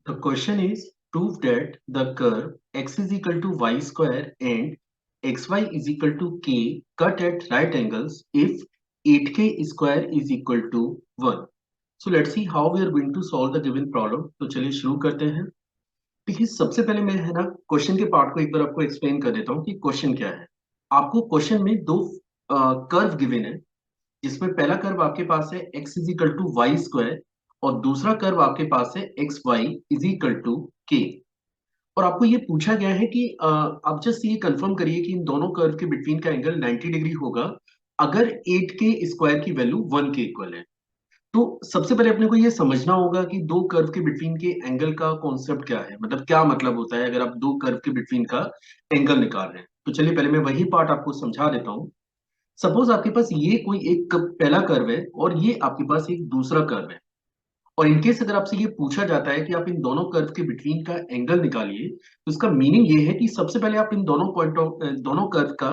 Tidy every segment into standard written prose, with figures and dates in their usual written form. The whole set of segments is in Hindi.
The question is prove that the curve x is equal to y square and xy is equal to k cut at right angles if 8k square is equal to 1. So let's see how we are going to solve the given problem. तो चलिए शुरू करते हैं। देखिए सबसे पहले मैं है ना क्वेश्चन के पार्ट को एक बार आपको एक्सप्लेन कर देता हूँ कि क्वेश्चन क्या है। आपको क्वेश्चन में दो कर्व गिवन है जिसमें पहला कर्व आपके पास है x is equal to Y square और दूसरा कर्व आपके पास है X Y is equal to K. और आपको ये पूछा गया है कि आप जस्ट ये कंफर्म करिए कि इन दोनों कर्व के बिटवीन का एंगल 90 डिग्री होगा अगर 8 के स्क्वायर की वैल्यू 1 के इक्वल है। तो सबसे पहले अपने को ये समझना होगा कि दो कर्व के बिटवीन के एंगल का कॉन्सेप्ट क्या है, मतलब क्या मतलब होता है अगर आप दो कर्व के बिटवीन का एंगल निकाल रहे हैं। तो चलिए पहले मैं वही पार्ट आपको समझा देता हूँ। सपोज आपके पास ये कोई एक पहला कर्व है और ये आपके पास एक दूसरा कर्व है, और इनकेस अगर आपसे ये पूछा जाता है कि आप इन दोनों कर्व के बिटवीन का एंगल निकालिए, तो इसका मीनिंग ये है कि सबसे पहले आप इन दोनों कर्व का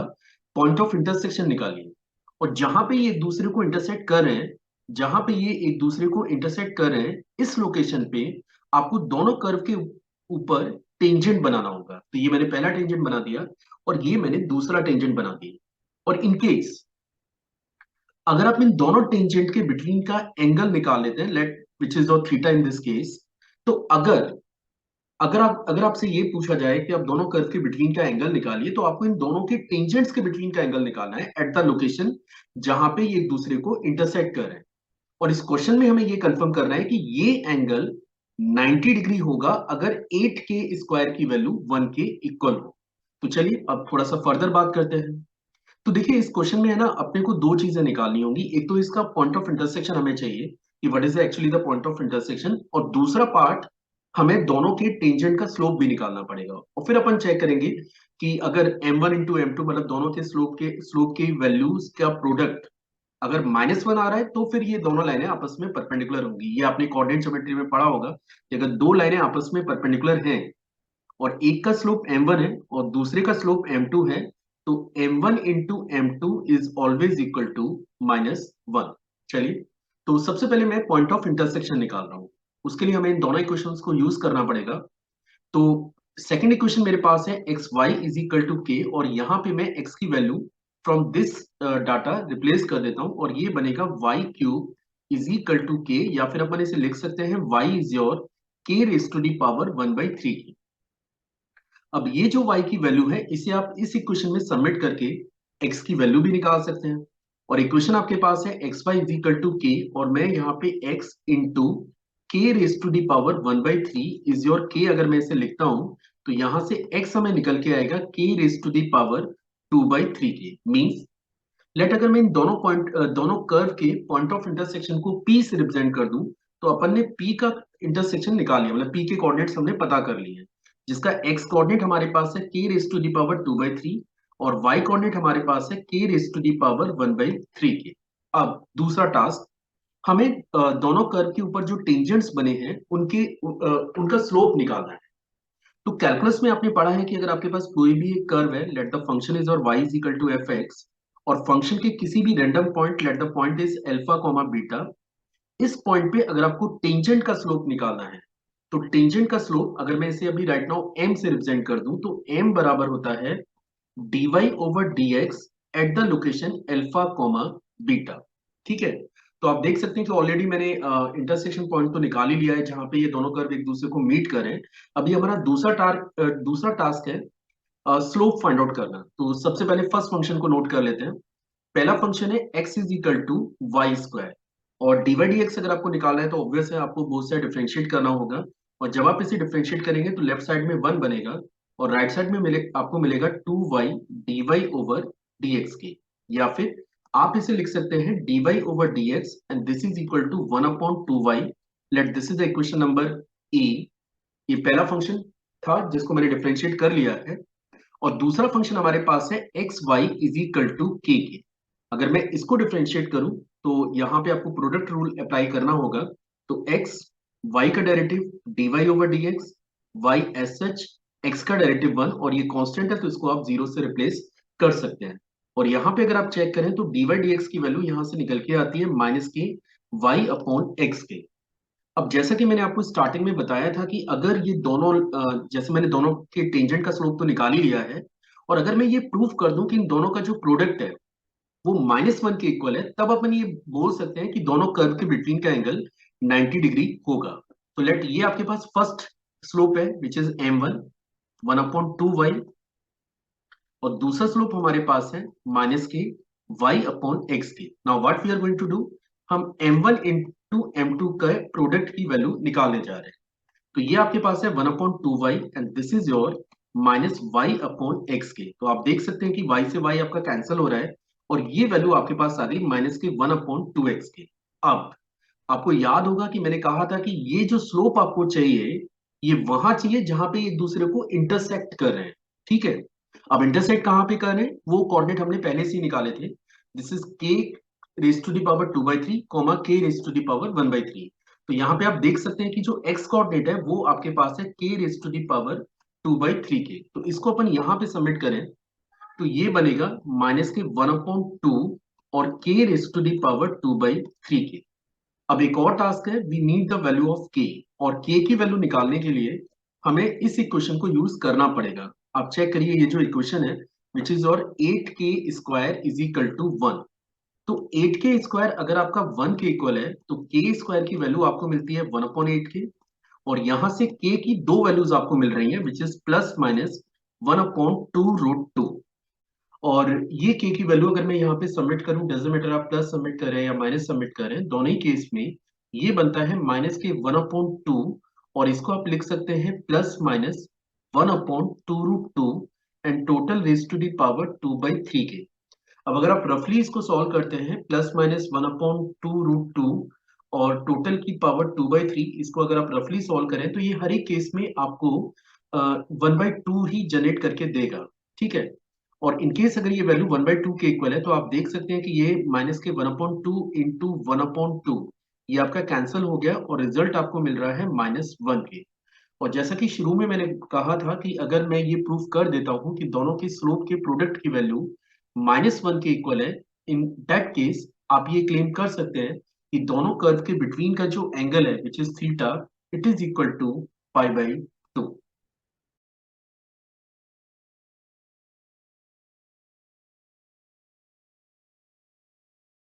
पॉइंट ऑफ इंटरसेक्शन निकालिए। और जहां पे ये एक दूसरे को इंटरसेक्ट कर रहे हैं, जहां पे ये एक दूसरे को इंटरसेक्ट कर रहे हैं, इस लोकेशन पे आपको दोनों कर्व के ऊपर टेंजेंट बनाना होगा। तो ये मैंने पहला टेंजेंट बना दिया और ये मैंने दूसरा टेंजेंट बना दिया। और इनकेस अगर आप इन दोनों टेंजेंट के बिटवीन का एंगल निकाल लेते हैं, let which is of theta in this case, तो अगर आपसे ये पूछा जाए कि आप दोनों कर्व के बिटवीन का एंगल निकालिए, तो आपको इन दोनों के टेंजेंट्स के बिटवीन का एंगल निकालना है एट द लोकेशन जहां पे ये एक दूसरे को इंटरसेक्ट कर रहे हैं। और इस क्वेश्चन में हमें ये कंफर्म करना है कि ये एंगल 90 डिग्री होगा अगर 8 के स्क्वायर की वैल्यू 1 के इक्वल हो। तो चलिए अब थोड़ा सा फर्दर बात करते हैं। तो देखिए इस क्वेश्चन में है ना अपने को दो चीजें निकालनी होंगी। एक तो इसका पॉइंट ऑफ इंटरसेक्शन हमें चाहिए कि what is actually the point of intersection, और दूसरा पार्ट हमें दोनों के टेंजेंट का स्लोप भी निकालना पड़ेगा। और फिर अपन चेक करेंगे कि अगर m1 इंटू एम टू मतलब दोनों के स्लोप की वैल्यूज का प्रोडक्ट अगर -1 आ रहा है, तो फिर ये दोनों लाइनें आपस में परपेंडिकुलर होंगी। ये आपने कोऑर्डिनेट ज्योमेट्री में पढ़ा होगा कि अगर दो लाइनें आपस में परपेंडिकुलर हैं और एक का स्लोप m1 है और दूसरे का स्लोप m2 है, तो m1 into m2 is always equal to -1। चलिए तो सबसे पहले मैं पॉइंट ऑफ इंटरसेक्शन निकाल रहा हूं। उसके लिए हमें इन दोनों इक्वेशंस को यूज करना पड़ेगा। तो सेकंड इक्वेशन मेरे पास है X Y is equal to K, और यहाँ पे मैं एक्स की value from this data replace कर देता हूं और ये बनेगा Y cube is equal to K, या फिर अपन इसे लिख सकते हैं Y is your K raise to the power 1/3 की। अब ये जो y की वैल्यू है इसे आप इस इक्वेशन में सबमिट करके x की वैल्यू भी निकाल सकते हैं। और इक्वेशन आपके पास है X Y is equal to K, और मैं यहाँ पे x into K raise to the power 1/3 is your k अगर मैं इसे लिखता हूं, तो यहां से x हमें निकल के आएगा k raise to the power 2/3 के। मीन्स लेट अगर मैं इन दोनों कर्व के पॉइंट ऑफ इंटरसेक्शन को p से रिप्रेजेंट कर दूं, तो अपन ने p का इंटरसेक्शन निकाल लिया, मतलब p के कोऑर्डिनेट्स हमने पता कर लिए हैं। जिसका x कोऑर्डिनेट हमारे पास है k raise to the power 2/3 और y कोऑर्डिनेट हमारे पास है k raise to the power 1/3 के। अब दूसरा टास्क, हमें दोनों कर्व के ऊपर जो टेंजेंट्स बने हैं उनका स्लोप निकालना है। तो कैलकुलस में आपने पढ़ा है कि अगर आपके पास कोई भी एक कर्व है, लेट द फंक्शन इज और y is equal to F X, और फंक्शन के किसी भी random point, let the point is alpha comma beta, इस पॉइंट पे अगर आपको टेंजेंट का स्लोप निकालना है, तो टेंजेंट का स्लोप अगर मैं इसे अभी राइट नाउ m से रिप्रेजेंट कर दूं, तो m बराबर होता है dy over dx at the location alpha comma beta. ठीक है, तो आप देख सकते हैं कि ऑलरेडी मैंने इंटरसेक्शन पॉइंट तो निकाल ही लिया है जहां पे ये दोनों कर्व एक दूसरे को मीट करें। अभी हमारा दूसरा टास्क है स्लोप फाइंड आउट करना। तो सबसे पहले फर्स्ट फंक्शन को नोट कर लेते हैं। पहला फंक्शन है x is equal to Y square, और डीवाई डी एक्स अगर आपको निकालना है तो ऑब्वियस है आपको बोथ साइड डिफरेंशिएट करना होगा। और जब आप इसे डिफरेंशिएट करेंगे तो लेफ्ट साइड में 1 बनेगा और राइट साइड में आपको मिलेगा 2y D Y over D X के। या फिर आप इसे लिख सकते हैं dy over dx and this is equal to 1/2y। Let this is the equation number A. ये पहला फंक्शन था जिसको मैंने डिफरेंशिएट कर लिया है। और दूसरा फंक्शन हमारे पास है X Y is equal to K. अगर मैं इसको डिफरेंशिएट करूं तो यहाँ पे आपको प्रोडक्ट रूल अप्लाई करना होगा। तो एक्स वाई का derivative D Y over D X, Y S H X का डेरिवेटिव 1, और ये कांस्टेंट है तो इसको आप 0 से रिप्लेस कर सकते हैं। और यहाँ पे अगर आप चेक करें तो डी वाई डी एक्स की वैल्यू यहाँ से निकल के आती है -k वाई अपॉन एक्स के। अब जैसा कि मैंने आपको स्टार्टिंग में बताया था कि अगर ये दोनों जैसे मैंने दोनों के टेंजेंट का स्लोप तो निकाल ही लिया है, और अगर मैं ये प्रूव कर दूं कि इन दोनों का जो प्रोडक्ट है वो -1 के इक्वल है, तब अपन ये बोल सकते हैं कि दोनों कर्व के बिटवीन का एंगल 90 डिग्री होगा। तो लेट ये आपके पास फर्स्ट स्लोप है विच इज m1 1/2y, और दूसरा स्लोप हमारे पास है -k y/x के। Now what we are going to do, हम m1 इंटू m2 का प्रोडक्ट की वैल्यू निकालने जा रहे हैं। तो ये आपके पास है 1/2y and this is your -y/x के। तो आप देख सकते हैं कि y से y आपका कैंसिल हो रहा है, और ये वैल्यू आपके पास आ गई -1/2x के। अब आपको याद होगा कि मैंने कहा था कि ये जो स्लोप आपको चाहिए, ये वहां चाहिए जहां पे एक दूसरे को इंटरसेक्ट कर रहे हैं। ठीक है, अब इंटरसेक्ट कहां पे कर रहे हैं वो कोऑर्डिनेट हमने पहले से ही निकाले थे। This is k raise to the power 2/3 comma k raise to the power 1/3। तो यहाँ पे आप देख सकते हैं कि जो x कोऑर्डिनेट है वो आपके पास है k raise to the power 2/3 के। तो इसको अपन यहाँ पे सबमिट करें तो ये बनेगा -1/2 और k raise to the power 2/3 के। अब एक और टास्क है, we need the value of k, और k की वैल्यू निकालने के लिए हमें इस इक्वेशन को यूज करना पड़ेगा। आप चेक करिए ये जो इक्वेशन है विच इज और 8k square is equal to 1। तो 8k स्क्वायर अगर आपका 1 के इक्वल है तो k स्क्वायर की वैल्यू आपको मिलती है 1/8k, और यहां से k की दो वैल्यूज आपको मिल रही है विच इज प्लस माइनस 1/2√2। और ये k की वैल्यू अगर मैं यहाँ पे सबमिट करूं, डजंट मैटर आप प्लस सबमिट करें या माइनस सबमिट करें, दोनों ही केस में ये बनता है -1/2, और इसको आप लिख सकते हैं plus minus 1/2√2 and total raise to the power 2/3 के। अब अगर आप रफली इसको सॉल्व करते हैं, प्लस माइनस 1/2√2 और टोटल की पावर 2/3, इसको अगर आप रफली सॉल्व करें तो ये हर एक केस में आपको 1/2 ही जनरेट करके देगा। ठीक है, और इनकेस अगर ये वैल्यू 1/2 के इक्वल है तो आप देख सकते हैं कि ये माइनस के 1/2 इंटू 1/2 ये आपका कैंसिल हो गया, और रिजल्ट आपको मिल रहा है -1 के। और जैसा कि शुरू में मैंने कहा था कि अगर मैं ये प्रूफ कर देता हूं कि दोनों के स्लोप के प्रोडक्ट की वैल्यू -1 के इक्वल है, इन दैट केस आप ये क्लेम कर सकते हैं कि दोनों कर्व के बिटवीन का जो एंगल है which is theta, it is equal to π/2।